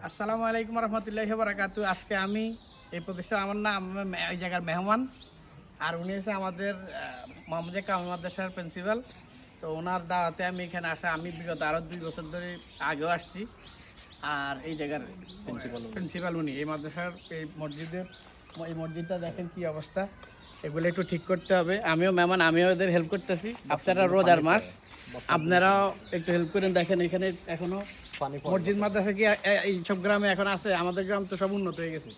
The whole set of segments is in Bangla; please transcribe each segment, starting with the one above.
আসসালামু আলাইকুম রহমতুল্লাহি বারাকাতু। আজকে আমি এই প্রতিষ্ঠান আমার নাম এই জায়গার মেহমান, আর উনি হচ্ছে আমাদের মোহাম্মদিয়া কামিল মাদ্রাসার প্রিন্সিপাল। তো ওনার দাওয়াতে আমি এখানে আসা, আমি বিগত আরও 2 বছর ধরে আগেও আসছি। আর এই জায়গার প্রিন্সিপাল উনি, এই মাদ্রাসার এই মসজিদটা দেখেন কি অবস্থা, এগুলো একটু ঠিক করতে হবে। আমিও মেহমান, আমিও এদের হেল্প করতেছি। আপনারা রোজার মাস, আপনারাও একটু হেল্প করেন। দেখেন এখানে এখনো মসজিদ মাদ্রাসা কি এই সব গ্রামে এখন আছে? আমাদের গ্রাম তো সব উন্নত হয়ে গেছে,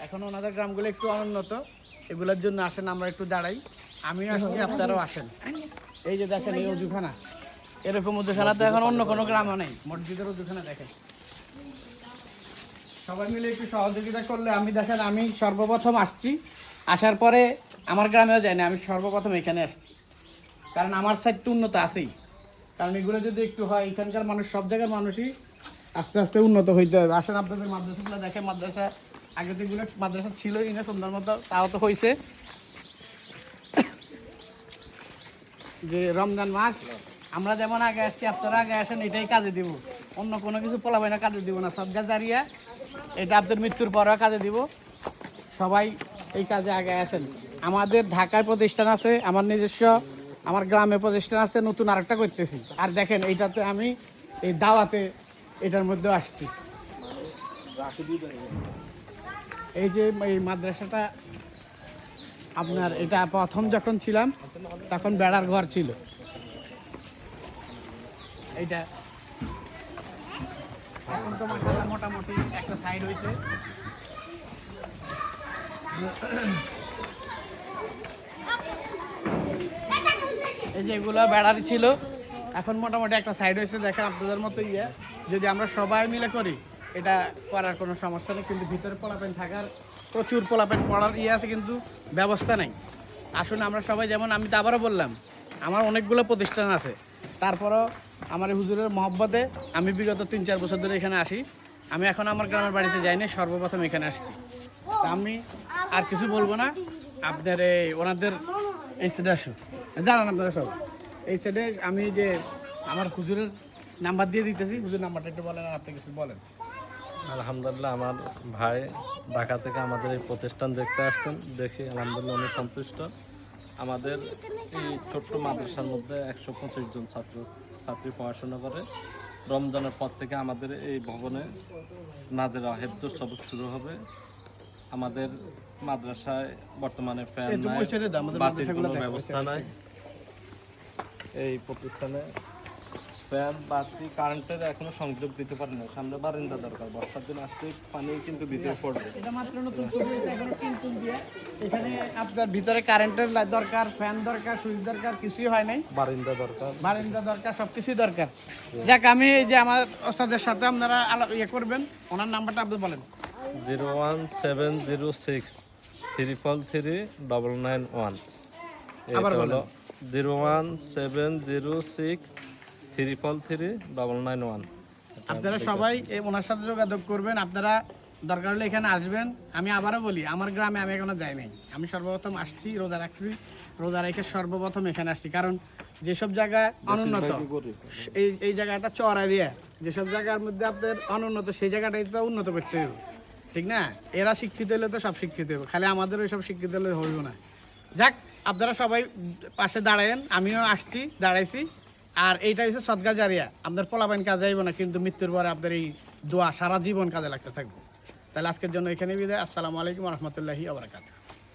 এখন ওনাদের গ্রামগুলো একটু অনুন্নত। এগুলোর জন্য আসেন, আমরা একটু দাঁড়াই। আমিও আসছি, আপনারাও আসেন। এই যে দেখেন এই উজুখানা, এরকম উজুখানা তো এখন অন্য কোনো গ্রামও নেই। মসজিদের উজুখানা দেখেন, সবাই মিলে একটু সহযোগিতা করলে। আমি দেখেন, আমি সর্বপ্রথম আসছি, আসার পরে আমার গ্রামেও যায়নি, আমি সর্বপ্রথম এখানে আসছি। কারণ আমার সাইড তো উন্নত আছেই, কারণ এগুলো যদি একটু হয়, এখানকার মানুষ, সব জায়গার মানুষই আস্তে আস্তে উন্নত হইতে হবে। আসেন আপনাদের মাদ্রাসাগুলো দেখে, মাদ্রাসা আগে তো এগুলো মাদ্রাসা ছিলই না সুন্দর মতো, তাও তো হয়েছে। যে রমজান মাস, আমরা যেমন আগে আসছি, আপনারা আগে আসেন, এটাই কাজে দিব। অন্য কোনো কিছু পোলাপাই না, কাজে দিব না। সদকা জারিয়া, এটা আপনার মৃত্যুর পরেও কাজে দিব। সবাই এই কাজে আগে আসেন। আমাদের ঢাকায় প্রতিষ্ঠান আছে, আমার নিজস্ব, আমার গ্রামে প্রতিষ্ঠান আছে, নতুন আরেকটা করতেছি। আর দেখেন এইটাতে আমি এই দাওয়াতে এটার মধ্যে আসছি। এই যে এই মাদ্রাসাটা আপনার, এটা প্রথম যখন ছিলাম তখন বেড়ার ঘর ছিল। এইটা এখন তো মাশাআল্লাহ মোটামুটি একটা সাইড হয়েছে। এই যে এগুলো বেড়ার ছিল, এখন মোটামুটি একটা সাইড হয়েছে। দেখেন আপনাদের মতো যদি আমরা সবাই মিলে করি, এটা করার কোনো সমস্যা নেই। কিন্তু ভিতরে পোলাপেন থাকার, প্রচুর পোলাপেন পড়ার আছে, কিন্তু ব্যবস্থা নেই। আসলে আমরা সবাই, যেমন আমি তো আবারও বললাম, আমার অনেকগুলো প্রতিষ্ঠান আছে, তারপরও আমার হুজুরের মহব্বতে আমি বিগত 3-4 বছর ধরে এখানে আসি। আমি এখন আমার গ্রামের বাড়িতে যাইনি, সর্বপ্রথম এখানে আসছি। তা আমি আর কিছু বলবো না। আপনার ওনাদের এই সাইডে আসুন, জানান আপনারা সব। এই সাইডে আমি যে আমার হুজুরের নাম্বার দিয়ে দিতেছি, হুজুর নাম্বারটা একটু বলেন, আর আপনি কিছু বলেন। আলহামদুলিল্লাহ, আমার ভাই ঢাকা থেকে আমাদের এই প্রতিষ্ঠান দেখতে আসছেন, দেখে আলহামদুলিল্লাহ অনেক সন্তুষ্ট। আমাদের এই ছোট্ট মাদ্রাসার মধ্যে 125 জন ছাত্রী পড়াশোনা করে। রমজানের পর থেকে আমাদের এই ভবনে নাজেরা হেফজুস সবক শুরু হবে। আমাদের মাদ্রাসায় বর্তমানে ফ্যান নাই, বাতির কোনো ব্যবস্থা নাই। এই প্রতিষ্ঠানে ফ্যান, বাতি, কারেন্টের এখনো সংযোগ দিতে পারে না। সামনে বারিন্দা দরকার, বর্ষার দিন আসতে পানি কিন্তু ভিতরে পড়বে। এটা মাত্র নতুন তৈরি হয়েছে, এখনো টিন দিয়ে। এখানে আপনার ভিতরে কারেন্টের দরকার, ফ্যান দরকার, সুইচ দরকার, কিছুই হয় নাই। বারিন্দা দরকার, বারিন্দা দরকার, সবকিছুই দরকার। যাক, আমি এই যে আমার ওস্তাদের সাথে আপনারা করবেন, ওনার নাম্বারটা আপনি বলেন। 01706 333 991। আবার এটা বলেন। হলো 01706 333 991। আপনারা সবাই ওনার সাথে যোগাযোগ করবেন। আপনারা দরকার হলে এখানে আসবেন। আমি আবারও বলি, আমার গ্রামে আমি এখনো যাই নাই। আমি সর্বপ্রথম আসছি, রোজা রাখছি, রোজা রেখে সর্বপ্রথম এখানে আসছি। কারণ যেসব জায়গায় অনুন্নত, এই জায়গাটা চর এরিয়া, যেসব জায়গার মধ্যে আপনার অনুন্নত, সেই জায়গাটাই তো উন্নত করতে হবে, ঠিক না? এরা শিক্ষিত হলে তো সব শিক্ষিত হবে, খালি আমাদের ওই সব শিক্ষিত হলে হইব না। যাক, আপনারা সবাই পাশে দাঁড়ায়েন, আমিও আসছি, দাঁড়াইছি। আর এইটা হচ্ছে সদকা জারিয়া, আপনার পোলাপাইন কাজে আইব না, কিন্তু মৃত্যুর পরে আপনার এই দোয়া সারা জীবন কাজে লাগতে থাকবে। তাহলে আজকের জন্য এখানে বিদায়। আসসালামু আলাইকুম রহমতুল্লাহি ওয়া বারাকাতুহু।